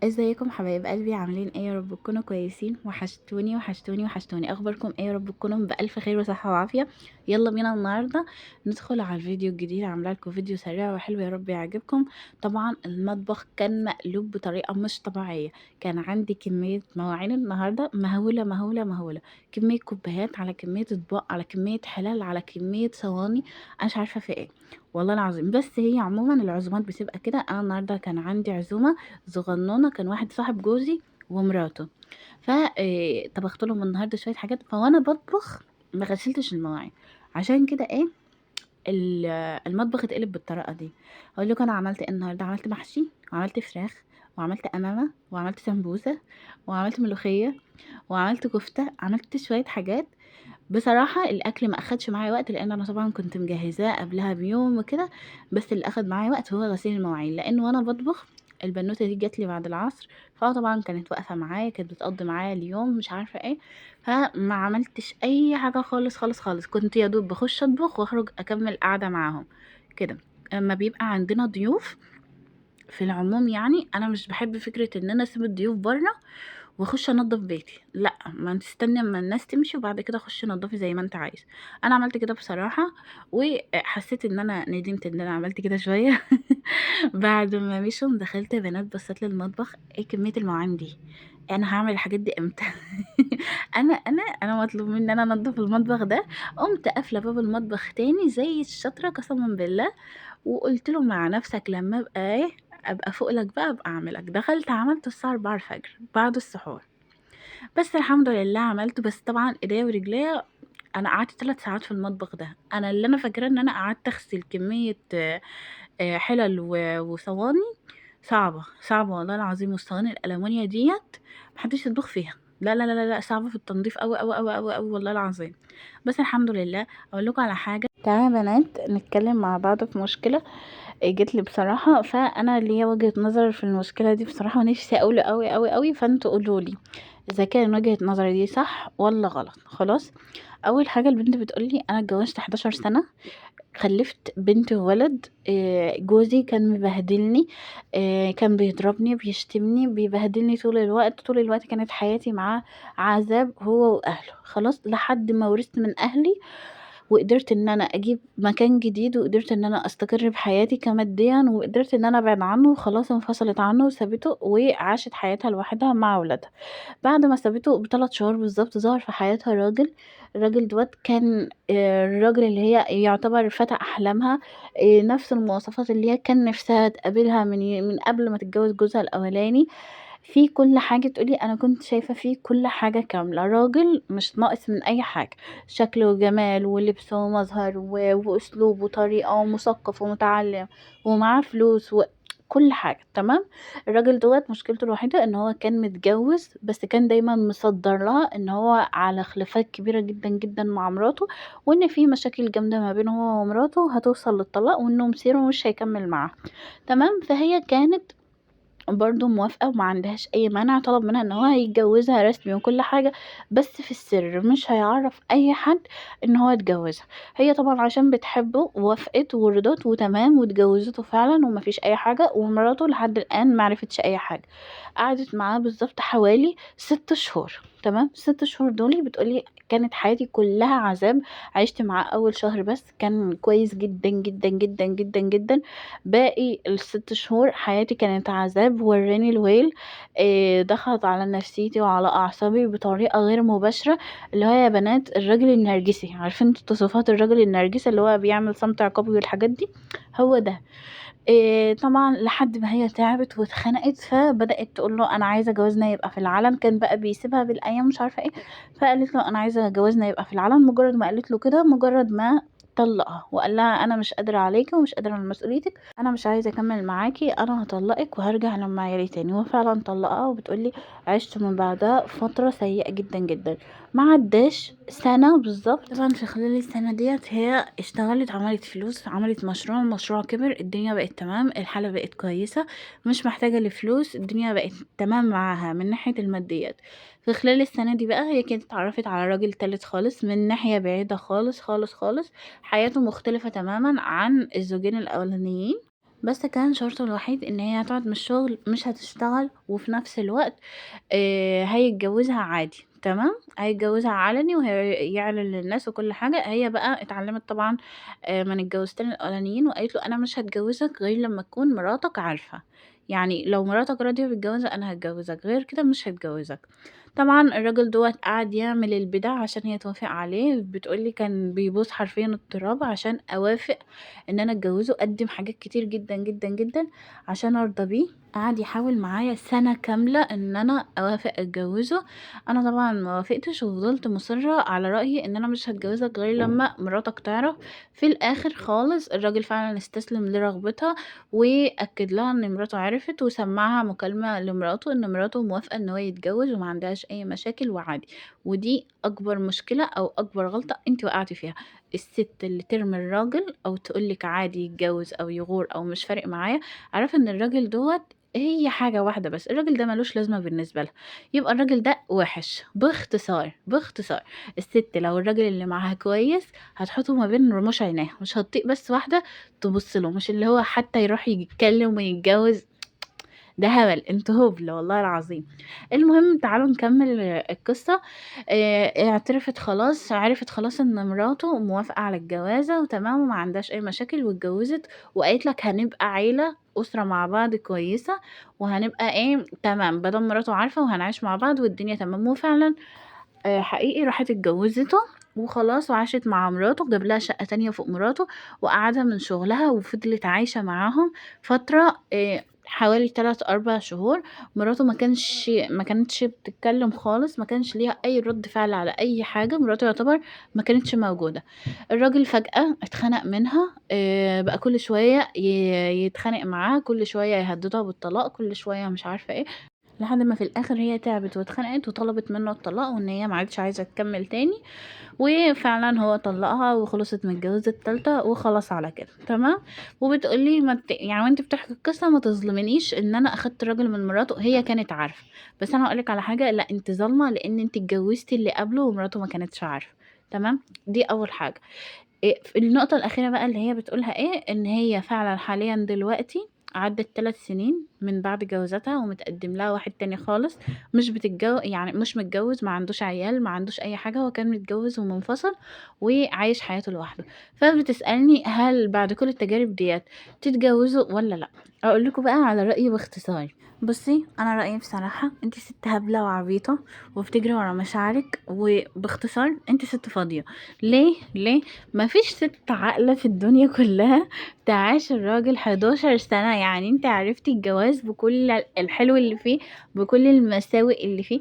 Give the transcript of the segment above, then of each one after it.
ازيكم حبايب قلبي؟ عاملين ايه؟ يا رب تكونوا كويسين. وحشتوني وحشتوني وحشتوني. اخباركم ايه؟ يا رب تكونوا بالف خير وصحه وعافيه. يلا بينا النهارده ندخل على الفيديو الجديد. عامله لكم فيديو سريع وحلو، يا رب يعجبكم. طبعا المطبخ كان مقلوب بطريقه مش طبيعيه. كان عندي كميه مواعين النهارده مهوله مهوله مهوله. كميه كوبايات على كميه اطباق على كميه حلال على كميه صواني. انا مش عارفه في ايه والله العظيم. بس هي عموما العزومات بتبقى كده. انا النهارده كان عندي عزومه صغنونة، كان واحد صاحب جوزي ومراته. طبخت لهم النهارده شوية حاجات. فوانا بطبخ ما غسلتش المواعين. عشان كده ايه ال- المطبخ اتقلب بالطريقة دي. اقول لكم انا عملت ايه النهارده. عملت محشي وعملت فراخ وعملت امامة وعملت سمبوسة وعملت ملوخية وعملت كفتة. عملت شوية حاجات. بصراحة الأكل ما أخدش معايا وقت، لأن أنا طبعا كنت مجهزاه قبلها بيوم وكده. بس اللي أخد معايا وقت هو غسيل المواعين، لأن وأنا بطبخ البنوتة دي جات لي بعد العصر. فطبعا كانت واقفة معايا، كانت بتقضي معايا اليوم مش عارفة ايه. فما عملتش أي حاجة خالص خالص خالص. كنت يا دوب بخش أطبخ وأخرج أكمل قعدة معاهم كده. لما بيبقى عندنا ضيوف في العموم، يعني انا مش بحب فكره ان انا اسيب الضيوف بره واخش انضف بيتي. لا، ما تستني اما الناس تمشي وبعد كده اخش نضفي زي ما انت عايز. انا عملت كده بصراحه. وحسيت ان انا ندمت ان انا عملت كده شويه. بعد ما مشوا دخلت يا بنات، بصيت للمطبخ، ايه كميه المواعين دي؟ انا هعمل الحاجات دي امتى؟ انا مطلوب مني ان انا انضف المطبخ ده. قمت قافله باب المطبخ تاني زي الشاطره قسما بالله. وقلت له مع نفسك لما ابقى ايه، ابقى فوق لك بقى ابقى اعملك. دخلت عملته الساعه 4 الفجر بعد السحور. بس الحمد لله عملته. بس طبعا ايديا ورجليا. انا قعدت 3 ساعات في المطبخ ده. انا اللي انا فاكره ان انا قعدت اغسل كميه حلل وصواني. صعبه صعبه والله العظيم. والصواني الالومنيا ديت محدش يطبخ فيها. لا لا لا لا لا، صعبه في التنظيف قوي قوي قوي قوي قوي والله العظيم. بس الحمد لله. اقول لكم على حاجه، تعالوا يا بنات نتكلم مع بعض في مشكله جت لي بصراحة. فأنا ليا وجهة نظر في المشكلة دي بصراحة، ونفسي أقوله قوي قوي قوي. فانتوا قولوا لي إذا كان وجهة نظري دي صح ولا غلط. خلاص. أول حاجة البنت بتقولي أنا اتجوزت 11 سنة، خلفت بنت وولد. جوزي كان مبهدلني. كان بيضربني بيشتمني بيبهدلني طول الوقت. طول الوقت كانت حياتي معاه عذاب هو وأهله. خلاص لحد ما ورثت من أهلي وقدرت ان انا اجيب مكان جديد، وقدرت ان انا استقر بحياتي كماديا، وقدرت ان انا ابعد عنه وخلاص. انفصلت عنه وسابته وعاشت حياتها لوحدها مع اولادها. بعد ما سابته ب3 شهور بالظبط ظهر في حياتها راجل. الراجل دوت كان الراجل اللي هي يعتبر فتى احلامها. نفس المواصفات اللي هي كان نفسها تقابلها من قبل ما تتجوز جوزها الاولاني. في كل حاجة. تقولي أنا كنت شايفة فيه كل حاجة كاملة. راجل مش ناقص من أي حاجة. شكل وجمال ولبس ومظهر وأسلوب وطريقة ومثقف ومتعلم ومعاه فلوس وكل حاجة تمام. الراجل دوت مشكلته الوحيدة ان هو كان متجوز، بس كان دايما مصدر لها ان هو على خلافات كبيرة جدا جدا مع مراته، وان في مشاكل جامدة ما بينه هو ومراته هتوصل للطلاق، وانه مسيره مش هيكمل معاها. تمام. فهي كانت برضه موافقة وما عندهاش أي مانع. طلب منها ان هو هيتجوزها رسمي وكل حاجة، بس في السر مش هيعرف أي حد ان هو اتجوزها. هي طبعا عشان بتحبه وافقت ورضت وتمام واتجوزته فعلا ومفيش أي حاجة. ومراته لحد الآن معرفتش أي حاجة. قعدت معاه بالظبط حوالي 6 شهور. تمام. 6 شهور دول بتقولي كانت حياتي كلها عذاب. عشت معاه أول شهر بس كان كويس جدا جدا جدا جدا جدا. باقي ال6 شهور حياتي كانت عذاب. وراني الويل. ضغط على نفسيتي وعلى أعصابي بطريقة غير مباشرة. اللي هو يا بنات الراجل النرجسي، عارفين انتوا تصفات الراجل النرجسي اللي هو بيعمل صمت عقابي والحاجات دي؟ هو ده. طبعا لحد ما هي تعبت واتخنقت فبدأت تقول له انا عايزه جوازنا يبقى في العلن. كان بقى بيسيبها بالايام مش عارفه ايه. فقالت له انا عايزه جوازنا يبقى في العلن. مجرد ما قالت له كده، مجرد ما طلقها وقال لها انا مش قادره عليكي ومش قادره على مسؤوليتك، انا مش عايزه اكمل معاكي، انا هطلقك وهرجع لما عيالي تاني. وفعلا طلقها. وبتقولي عشت من بعدها فتره سيئه جدا جدا. ما عداش سنه بالظبط. طبعا في خلال السنه ديت هي اشتغلت، عملت فلوس، عملت مشروع. المشروع كبر، الدنيا بقت تمام، الحالة بقت كويسة، مش محتاجة لفلوس. الدنيا بقت تمام معاها من ناحية الماديات. في خلال السنة دي بقى هي كانت اتعرفت على راجل تالت خالص من ناحية بعيدة خالص خالص خالص. حياته مختلفة تماما عن الزوجين الأولانيين. بس كان شرطه الوحيد إن هي هتقعد من الشغل مش هتشتغل، وفي نفس الوقت هيتجوزها عادي، تمام، هيتجوزها علني وهيعلن للناس وكل حاجة. هي بقى اتعلمت طبعًا من الجوازتين الأولانيين وقالت له: "أنا مش هاتجوزك غير لمّا تكون مراتك عارفة، يعني لو مراتك راضية بالجوازة أنا هاتجوزك، غير كده مش هاتجوزك." طبعًا الراجل دوّة قعد يعمل البِدع عشان هي توافق عليه، بتقول لي كان بيبوس حرفيًا التراب عشان أوافق إن أنا أتجوزه، قدّم حاجات كتير جدًا، جدًا، جدًا عشان أرضى بيه. قعد يحاول معايا سَنة كاملة إن أنا أوافق أتجوّزه. أنا طبعًا ما وافقتش وفضلت مُصرّة على رأيي إن أنا مش هاتجوّزك غير لمّا مراتك تعرف. في الآخر خالص الراجل فعلًا استسلم لرغبتها وأكد لها إن مراته عرفت، وسمّعها مكالمة لمراته إن مراته موافقة إن هو يتجوّز وما عندهاش أي مشاكل وعادي. ودي أكبر مشكلة أو أكبر غلطة أنتِ وقعتِ فيها. الست اللي ترمي الراجل أو تقول لِك عادي يتجوّز أو يغور أو مش فارق معايا، اعرفي إن الراجل دوّة هي حاجة واحدة بس، الراجل ده ما لوش لازمة بالنسبة لها، يبقى الراجل ده وِحِش، باختصار، باختصار. الست لو الراجل اللي معاها كويس هتحطه ما بين رموش عينيها، مش هتطيق بس واحدة تبُص له، مش اللي هو حتى يروح يتكلم ويتجوز، ده هبل، أنتم هُبل والله العظيم. المهم تعالوا نكمّل القصة. عرفت خلاص إن مراته موافقة على الجوازة وتمام وما عندهاش أي مشاكل واتجوّزت، وقالت لك هنبقى عيلة، أسرة مع بعض كويسة، وهنبقى إيه، تمام، ما دام مراته عارفة وهنعيش مع بعض والدنيا تمام. وفعلًا حقيقي راحت اتجوّزته وخلاص وعاشت مع مراته، جاب لها شقة تانية فوق مراته وقعّدها من شغلها وفضلت عايشة معاهم فترة حوالي 3، 4 شهور. مراته ما كانتش بتتكلّم خالص، ما كانش ليها أي رَد فعل على أي حاجة، مراته يعتبر ما كانتش موجودة. الراجل فجأة اتخنق منها، بقى كل شوية يتخانق معاها، كل شوية يهدّدها بالطلاق، كل شوية مش عارفة إيه. لحد ما في الآخر هي تعبت واتخنقت وطلبت منه الطلاق وإن هي ما عادش عايزة تكمّل تاني، وفعلًا هو طلّقها وخلصت من الجوازة التالتة وخلاص على كده، تمام. وبتقول لي يعني وأنتِ بتحكي القصة ما تظلمينيش إن أنا أخدت الراجل من مراته، هي كانت عارفة. بس أنا هاقول لِك على حاجة، لأ أنتِ ظالمة لإن أنتِ اتجوزتِ اللي قبله ومراته ما كانتش عارفة، تمام. دي أول حاجة. النقطة الأخيرة بقى اللي هي بتقولها إيه، إن هي فعلًا حاليًا دلوقتي عدّت 3 سنين من بعد جوازتها ومتقدّم لها واحد تاني خالص، يعني مش متجوّز، ما عندوش عيال، ما عندوش أي حاجة، هو كان متجوّز ومنفصل وعايش حياته لوحده. فبتسألني هل بعد كل التجارب ديّة تتجوّزوا والّا لأ؟ أقول لكم بقى على رأيي باختصار. بُصّي، أنا رأيي بصراحة أنتِ سِت هبلة وعبيطة وبتجري ورا مشاعرِك، وباختصار أنتِ سِت فاضية. ليه؟ ليه؟ ما فيش سِت عاقلة في الدنيا كلّها تعاشر الراجل 11 سَنة، يعني أنتِ عرفتِ الجواز بكل الحلو اللي فيه، بكل المساوئ اللي فيه،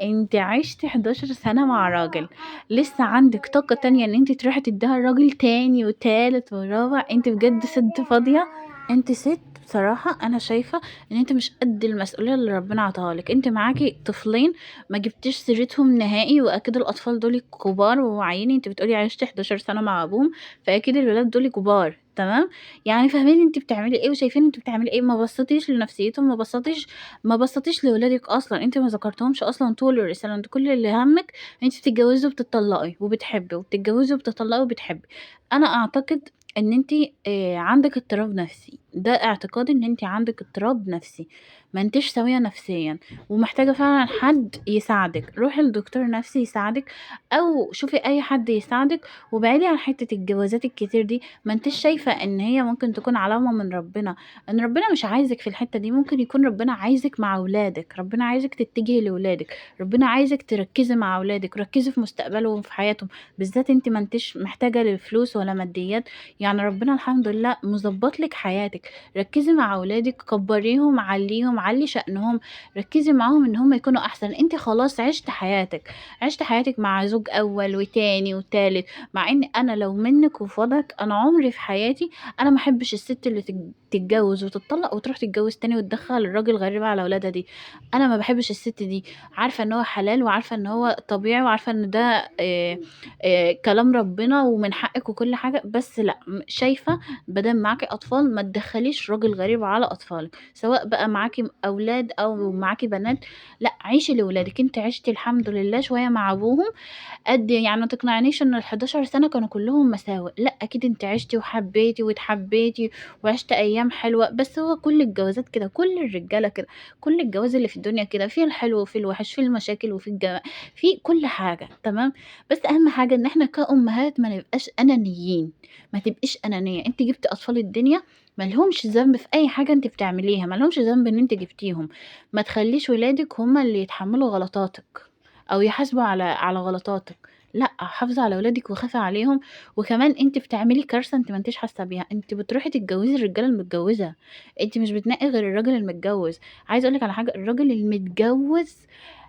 أنتِ عِشتِ 11 سَنة مع راجل، لسه عندِك طاقة تانية إن أنتِ تروحي تدّيها لراجل تاني وتالت ورابع، أنتِ بجد سِت فاضية. أنتِ سِت بصراحة أنا شايفة إن أنتِ مش قد المسؤولية اللي ربنا عطاها لِك. أنتِ معاكِ طفلين ما جبتيش سيرتهم نهائي، وأكيد الأطفال دول كبار وواعيين، أنتِ بتقولي عِشتِ 11 سَنة مع أبوهم، فأكيد الولاد دول كبار، تمام. يعني فاهمين أنتِ بتعملي إيه وشايفين أنتِ بتعملي إيه، ما بصّيتيش لنفسيتهم، ما بصّيتيش لولادِك أصلًا، أنتِ ما ذكرتيهمش أصلًا طول الرسالة. أنتِ كل اللي هَمِّك أنتِ بتتجوزي وبتطلّقي وبتحبي، وبتتجوزي وبتطلّقي وبتحبي. أنا أعتقد إن أنتِ عندِك اضطراب نفسي، ده اعتقادي إن أنتِ عندِك اضطراب نفسي، ما أنتيش سوية نفسيًا، ومحتاجة فعلًا حد يساعدِك. روحي لدكتور نفسي يساعدِك، أو شوفي أي حد يساعدِك، وابعدي عن حتّة الجوازات الكتير دي. ما أنتيش شايفة إن هي ممكن تكون علامة من ربنا، إن ربنا مش عايزِك في الحتّة دي، ممكن يكون ربنا عايزِك مع ولادِك، ربنا عايزِك تتجهي لولادِك، ربنا عايزِك تركّزي مع ولادِك، ركّزي في مستقبلهم وفي حياتهم، بالذات أنتِ ما أنتيش محتاجة لفلوس ولا ماديات، يعني ربنا الحمد لله مضبّط لِك حياتِك. ركّزي مع ولادِك، كبّريهم، علّيهم، علّي شأنهم، ركّزي معاهم إن هُم يكونوا أحسن. أنتِ خلاص عِشتِ حياتِك، عِشتِ حياتِك مع زوج أول وتاني وتالت. مع إن أنا لو منِّك وفي وضعِك، أنا عمري في حياتي أنا ما أحبش الست اللي تتجوّز وتتطلّق وتروح تتجوّز تاني وتدخّل راجل غريب على ولادها دي. أنا ما باحبش الست دي، عارفة إن هو حلال وعارفة إن هو طبيعي وعارفة إن ده كلام ربنا ومن حقِّك وكل حاجة، بس لأ، شايفة ما دام معاكِ أطفال ما تدخّليش راجل غريب على أطفالِك، سواء بقى معاكِ أولاد أو معاكِ بنات، لأ عيشي لولادِك. أنتِ عِشتِ الحمد لله شوية مع أبوهم، يعني ما تقنعنيش إن ال11 سَنة كانوا كلّهم مساوئ، لأ أكيد أنتِ عِشتِ وحبّيتِ واتحبّيتِ وعِشتِ أيام أيام حلوة، بس هو كل الجوازات كده، كل الرجالة كده، كل الجواز اللي في الدنيا كده، فيه الحلو وفيه الوحش، فيه المشاكل وفيه فيه كل حاجة، تمام. بس أهم حاجة إن إحنا كأمهات ما نبقاش أنانيين، ما تبقيش أنانية. أنتِ جبتِ أطفال الدنيا ما لهمش ذنب في أي حاجة أنتِ بتعمليها، ما لهمش ذنب إن أنتِ جبتيهم. ما تخلّيش ولادِك هُم اللي يتحمّلوا غلطاتِك أو يحاسبوا على غلطاتِك. لأ، حافظي على ولادِك وخافي عليهم. وكمان أنتِ بتعملي كارثة أنتِ ما أنتيش حاسة بيها، أنتِ بتروحي تتجوزي الرجالة المتجوزة، أنتِ مش بتنقي غير الراجل المتجوز. عايزة أقول لِك على حاجة، الراجل المتجوز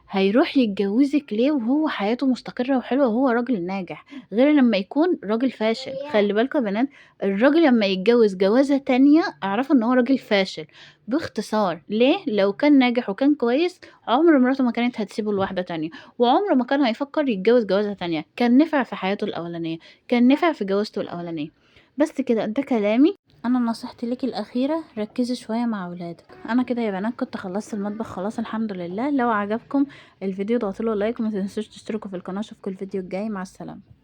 هيروح يتجوزِك ليه وهو حياته مستقرة وحلوة وهو راجل ناجح، غير لمّا يكون راجل فاشل. خلّي بالكم يا بنات، الراجل لمّا يتجوز جوازة تانية اعرفوا إن هو راجل فاشل. باختصار ليه؟ لو كان ناجح وكان كويس عمر مراته ما كانت هتسيبه لواحدة تانية، وعمره ما كان هيفكّر يتجوّز جوازة تانية، كان نفع في حياته الأولانية، كان نفع في جوازته الأولانية. بس كده، ده كلامي. أنا نصيحتي ليكِ الأخيرة ركّزي شوية مع ولادِك. أنا كده يا بنات كنت خلّصت المطبخ خلاص الحمد لله. لو عجبكم الفيديو اضغطوا له لايك وما تنسوش تشتركوا في القناة. أشوفكم الفيديو الجاي، مع السلامة.